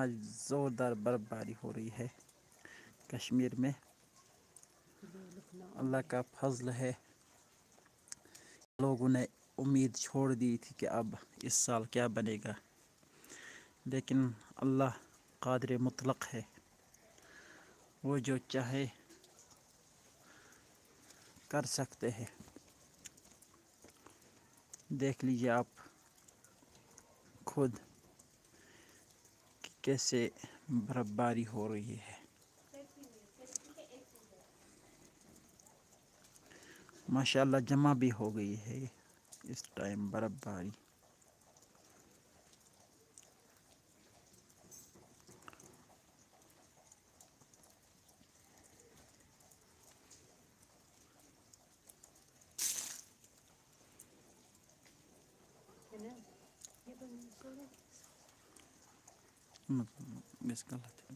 آج زوردار برف باری ہو رہی ہے کشمیر میں. اللہ کا فضل ہے. لوگوں نے امید چھوڑ دی تھی کہ اب اس سال کیا بنے گا، لیکن اللہ قادر مطلق ہے. وہ جو چاہے کر سکتے ہیں. دیکھ لیجیے آپ خود کہ کیسے برف باری ہو رہی ہے. ماشاء اللہ جمع بھی ہو گئی ہے اس ٹائم برف باری. بس غلط ہے.